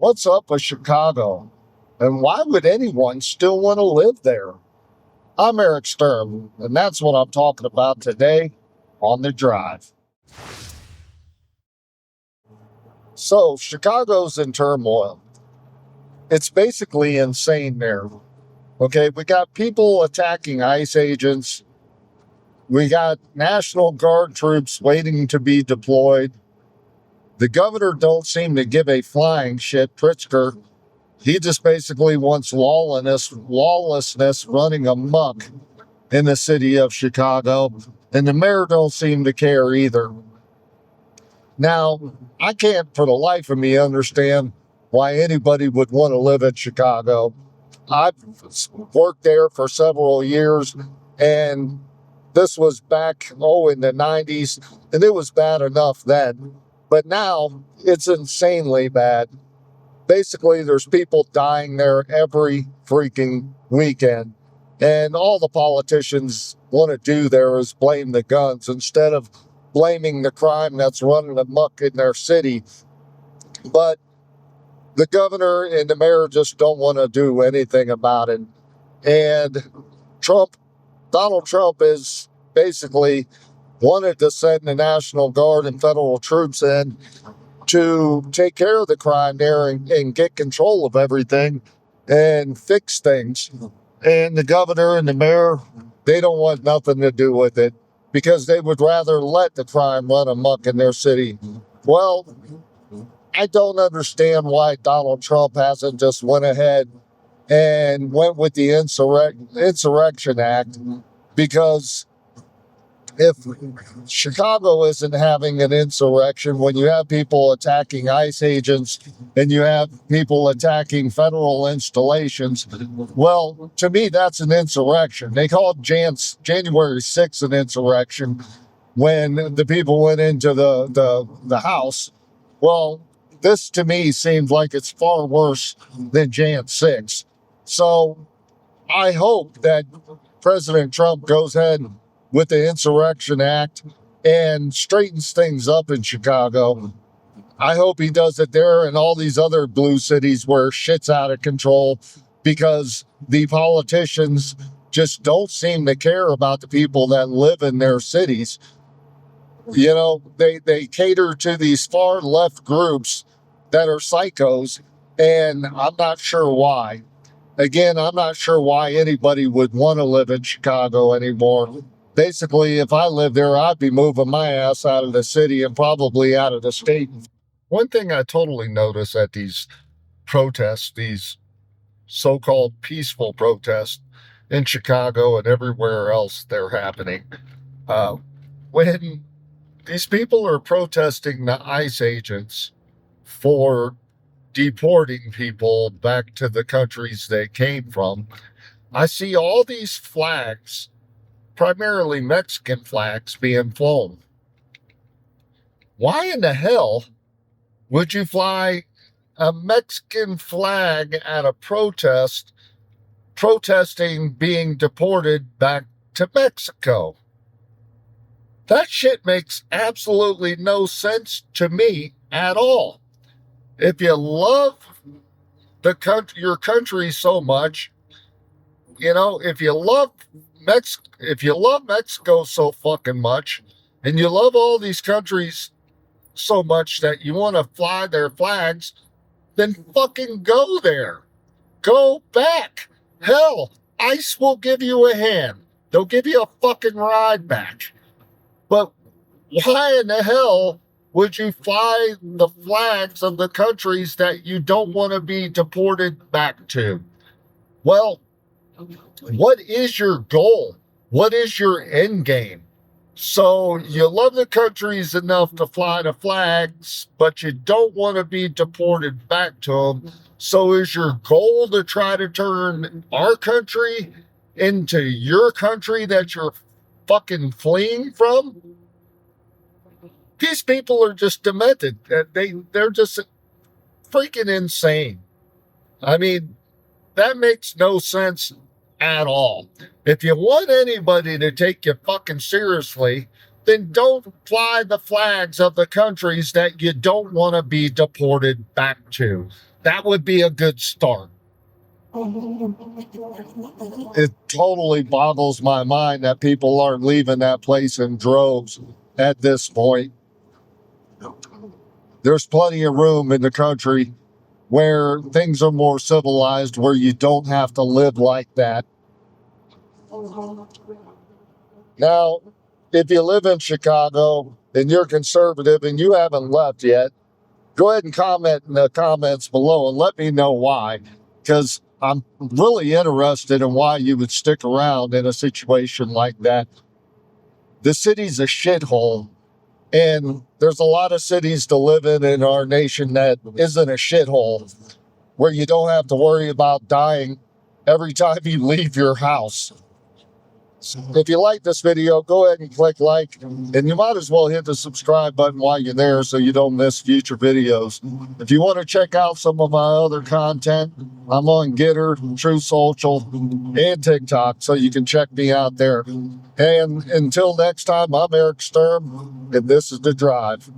What's up with Chicago? And why would anyone still want to live there? I'm Eric Sturm, and that's what I'm talking about today on The Drive. So, Chicago's in turmoil. It's basically insane there. Okay, we got people attacking ICE agents. We got National Guard troops waiting to be deployed. The governor don't seem to give a flying shit, Pritzker. He just basically wants lawlessness running amok in the city of Chicago, and the mayor don't seem to care either. Now, I can't for the life of me understand why anybody would want to live in Chicago. I've worked there for several years, and this was back, in the 90s, and it was bad enough then. But now it's insanely bad. Basically, there's people dying there every freaking weekend. And all the politicians want to do there is blame the guns instead of blaming the crime that's running amok in their city. But the governor and the mayor just don't want to do anything about it. And Donald Trump is basically wanted to send the National Guard and federal troops in to take care of the crime there and get control of everything and fix things. And the governor and the mayor, they don't want nothing to do with it because they would rather let the crime run amok in their city. Well, I don't understand why Donald Trump hasn't just went ahead and went with the Insurrection Act, because if Chicago isn't having an insurrection, when you have people attacking ICE agents and you have people attacking federal installations, well, to me, that's an insurrection. They called January 6th an insurrection when the people went into the house. Well, this to me seems like it's far worse than Jan 6. So I hope that President Trump goes ahead with the Insurrection Act and straightens things up in Chicago. I hope he does it there and all these other blue cities where shit's out of control, because the politicians just don't seem to care about the people that live in their cities. You know, they cater to these far left groups that are psychos, and I'm not sure why. Again, I'm not sure why anybody would want to live in Chicago anymore. Basically, if I lived there, I'd be moving my ass out of the city and probably out of the state. One thing I totally notice at these protests, these so-called peaceful protests in Chicago and everywhere else they're happening, uh, when these people are protesting the ICE agents for deporting people back to the countries they came from, I see all these flags, primarily Mexican flags, being flown. Why in the hell would you fly a Mexican flag at a protest protesting being deported back to Mexico? That shit makes absolutely no sense to me at all. If you love your country so much, if you love Mexico so fucking much, and you love all these countries so much that you want to fly their flags, then fucking go there. Go back. Hell, ICE will give you a hand. They'll give you a fucking ride back. But why in the hell would you fly the flags of the countries that you don't want to be deported back to? Well, what is your goal? What is your end game? So you love the countries enough to fly the flags, but you don't want to be deported back to them. So is your goal to try to turn our country into your country that you're fucking fleeing from? These people are just demented. They're just freaking insane. I mean, that makes no sense at all. If you want anybody to take you fucking seriously, then don't fly the flags of the countries that you don't want to be deported back to. That would be a good start. It totally boggles my mind that people aren't leaving that place in droves at this point. There's plenty of room in the country where things are more civilized, where you don't have to live like that. Now, if you live in Chicago and you're conservative and you haven't left yet, go ahead and comment in the comments below and let me know why, because I'm really interested in why you would stick around in a situation like that. The city's a shithole, and there's a lot of cities to live in our nation that isn't a shithole, where you don't have to worry about dying every time you leave your house. If you like this video, go ahead and click like, and you might as well hit the subscribe button while you're there so you don't miss future videos. If you want to check out some of my other content, I'm on Getter, True Social, and TikTok, so you can check me out there. And until next time, I'm Eric Sturm, and this is The Drive.